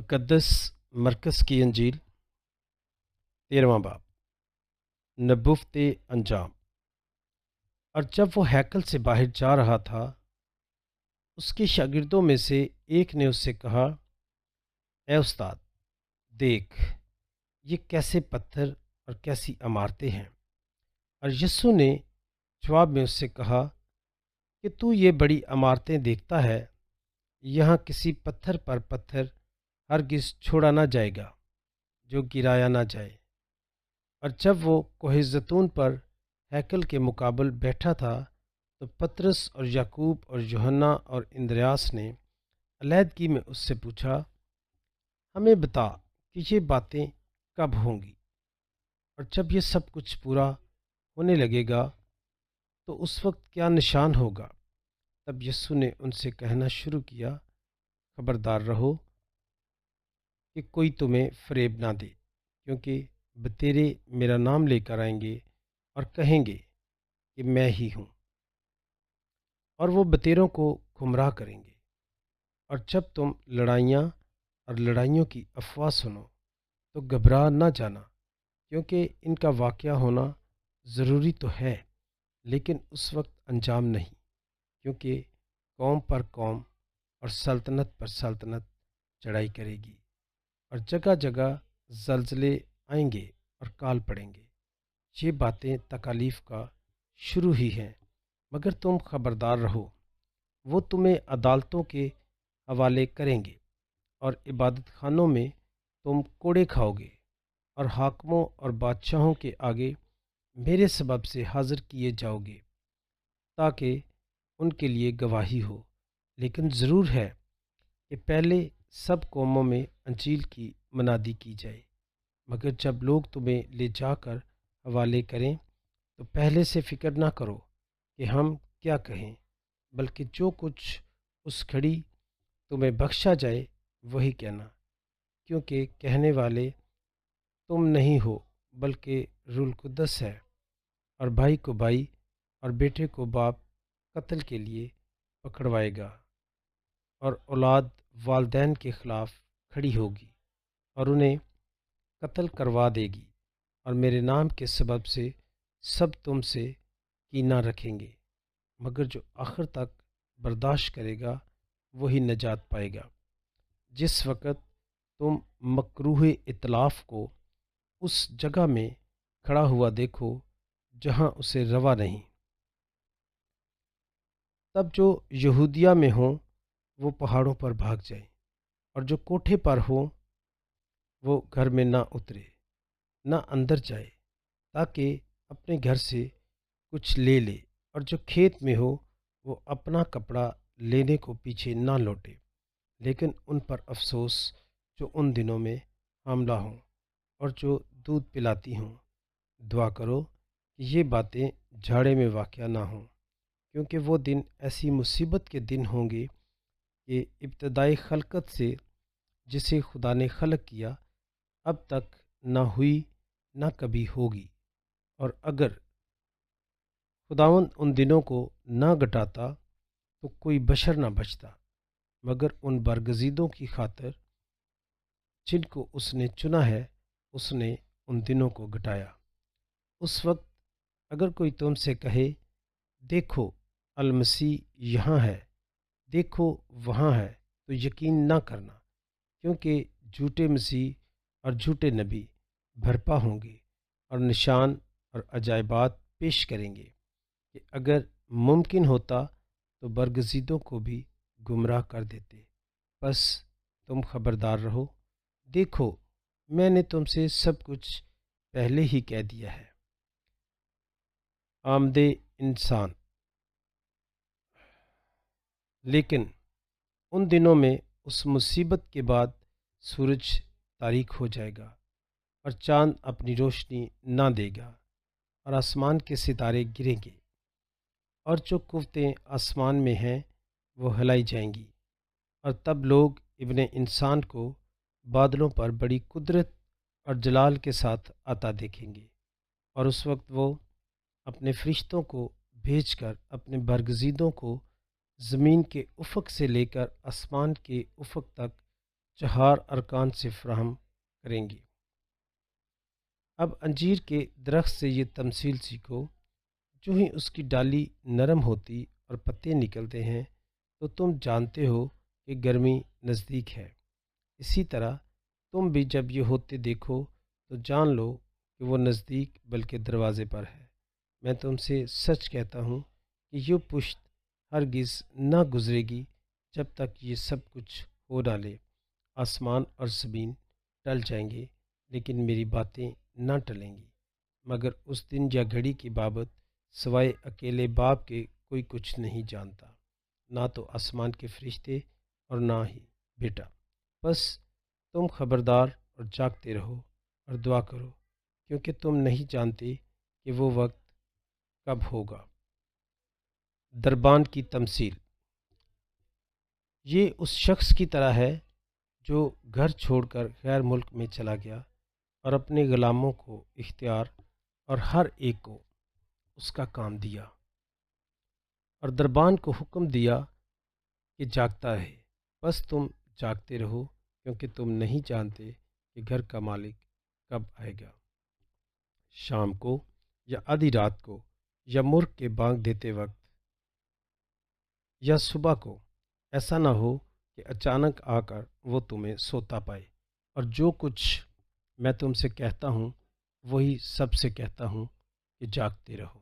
مقدس مرکز کی انجیل 13واں باب نبوت انجام۔ اور جب وہ ہیکل سے باہر جا رہا تھا، اس کے شاگردوں میں سے ایک نے اس سے کہا، اے استاد، دیکھ، یہ کیسے پتھر اور کیسی عمارتیں ہیں۔ اور یسوع نے جواب میں اس سے کہا کہ تو یہ بڑی عمارتیں دیکھتا ہے، یہاں کسی پتھر پر پتھر ہرگز چھوڑا نہ جائے گا جو گرایا نہ جائے۔ اور جب وہ کوہ زیتون پر ہیکل کے مقابل بیٹھا تھا تو پطرس اور یعقوب اور یوحنا اور اندریاس نے علیحدگی میں اس سے پوچھا، ہمیں بتا کہ یہ باتیں کب ہوں گی، اور جب یہ سب کچھ پورا ہونے لگے گا تو اس وقت کیا نشان ہوگا؟ تب یسوع نے ان سے کہنا شروع کیا، خبردار رہو کہ کوئی تمہیں فریب نہ دے، کیونکہ بتیرے میرا نام لے کر آئیں گے اور کہیں گے کہ میں ہی ہوں، اور وہ بتیروں کو گمراہ کریں گے۔ اور جب تم لڑائیاں اور لڑائیوں کی افواہ سنو تو گھبرا نہ جانا، کیونکہ ان کا واقعہ ہونا ضروری تو ہے، لیکن اس وقت انجام نہیں، کیونکہ قوم پر قوم اور سلطنت پر سلطنت چڑھائی کرے گی، اور جگہ جگہ زلزلے آئیں گے اور کال پڑیں گے۔ یہ باتیں تکالیف کا شروع ہی ہیں، مگر تم خبردار رہو، وہ تمہیں عدالتوں کے حوالے کریں گے، اور عبادت خانوں میں تم کوڑے کھاؤ گے، اور حاکموں اور بادشاہوں کے آگے میرے سبب سے حاضر کیے جاؤ گے، تاکہ ان کے لیے گواہی ہو۔ لیکن ضرور ہے کہ پہلے سب قوموں میں انجیل کی منادی کی جائے، مگر جب لوگ تمہیں لے جا کر حوالے کریں تو پہلے سے فکر نہ کرو کہ ہم کیا کہیں، بلکہ جو کچھ اس گھڑی تمہیں بخشا جائے وہی کہنا، کیونکہ کہنے والے تم نہیں ہو بلکہ روح القدس ہے۔ اور بھائی کو بھائی اور بیٹے کو باپ قتل کے لیے پکڑوائے گا، اور اولاد والدین کے خلاف کھڑی ہوگی اور انہیں قتل کروا دے گی، اور میرے نام کے سبب سے سب تم سے کینہ رکھیں گے، مگر جو آخر تک برداشت کرے گا وہی نجات پائے گا۔ جس وقت تم مکروہ اتلاف کو اس جگہ میں کھڑا ہوا دیکھو جہاں اسے روا نہیں، تب جو یہودیہ میں ہوں وہ پہاڑوں پر بھاگ جائیں، اور جو کوٹھے پر ہوں وہ گھر میں نہ اترے نہ اندر جائے، تاکہ اپنے گھر سے کچھ لے لے، اور جو کھیت میں ہو وہ اپنا کپڑا لینے کو پیچھے نہ لوٹے۔ لیکن ان پر افسوس جو ان دنوں میں حاملہ ہوں اور جو دودھ پلاتی ہوں۔ دعا کرو کہ یہ باتیں جھاڑے میں واقع نہ ہوں، کیونکہ وہ دن ایسی مصیبت کے دن ہوں گے کہ ابتدائی خلقت سے جسے خدا نے خلق کیا اب تک نہ ہوئی نہ کبھی ہوگی۔ اور اگر خداوند ان دنوں کو نہ گھٹاتا تو کوئی بشر نہ بچتا، مگر ان برگزیدوں کی خاطر جن کو اس نے چنا ہے اس نے ان دنوں کو گھٹایا۔ اس وقت اگر کوئی تم سے کہے، دیکھو المسیح یہاں ہے، دیکھو وہاں ہے، تو یقین نہ کرنا، کیونکہ جھوٹے مسیح اور جھوٹے نبی برپا ہوں گے اور نشان اور عجائبات پیش کریں گے کہ اگر ممکن ہوتا تو برگزیدوں کو بھی گمراہ کر دیتے۔ بس تم خبردار رہو، دیکھو میں نے تم سے سب کچھ پہلے ہی کہہ دیا ہے۔ آمد انسان۔ لیکن ان دنوں میں اس مصیبت کے بعد سورج تاریک ہو جائے گا اور چاند اپنی روشنی نہ دے گا، اور آسمان کے ستارے گریں گے، اور جو قوتیں آسمان میں ہیں وہ ہلائی جائیں گی۔ اور تب لوگ ابن انسان کو بادلوں پر بڑی قدرت اور جلال کے ساتھ آتا دیکھیں گے، اور اس وقت وہ اپنے فرشتوں کو بھیج کر اپنے برگزیدوں کو زمین کے افق سے لے کر آسمان کے افق تک 4 ارکان سے فراہم کریں گی۔ اب انجیر کے درخت سے یہ تمثیل سیکھو، جو ہی اس کی ڈالی نرم ہوتی اور پتے نکلتے ہیں تو تم جانتے ہو کہ گرمی نزدیک ہے۔ اسی طرح تم بھی جب یہ ہوتے دیکھو تو جان لو کہ وہ نزدیک بلکہ دروازے پر ہے۔ میں تم سے سچ کہتا ہوں کہ یہ پشت ہرگز نہ گزرے گی جب تک یہ سب کچھ ہو نہ لے۔ آسمان اور زمین ٹل جائیں گے لیکن میری باتیں نہ ٹلیں گی۔ مگر اس دن یا گھڑی کی بابت سوائے اکیلے باپ کے کوئی کچھ نہیں جانتا، نہ تو آسمان کے فرشتے اور نہ ہی بیٹا۔ بس تم خبردار اور جاگتے رہو اور دعا کرو، کیونکہ تم نہیں جانتے کہ وہ وقت کب ہوگا۔ دربان کی تمثیل۔ یہ اس شخص کی طرح ہے جو گھر چھوڑ کر غیر ملک میں چلا گیا اور اپنے غلاموں کو اختیار اور ہر ایک کو اس کا کام دیا، اور دربان کو حکم دیا کہ جاگتا ہے۔ بس تم جاگتے رہو، کیونکہ تم نہیں جانتے کہ گھر کا مالک کب آئے گا، شام کو یا آدھی رات کو یا مرغ کے بانگ دیتے وقت یا صبح کو۔ ایسا نہ ہو کہ اچانک آ کر وہ تمہیں سوتا پائے۔ اور جو کچھ میں تم سے کہتا ہوں وہی سب سے کہتا ہوں کہ جاگتے رہو۔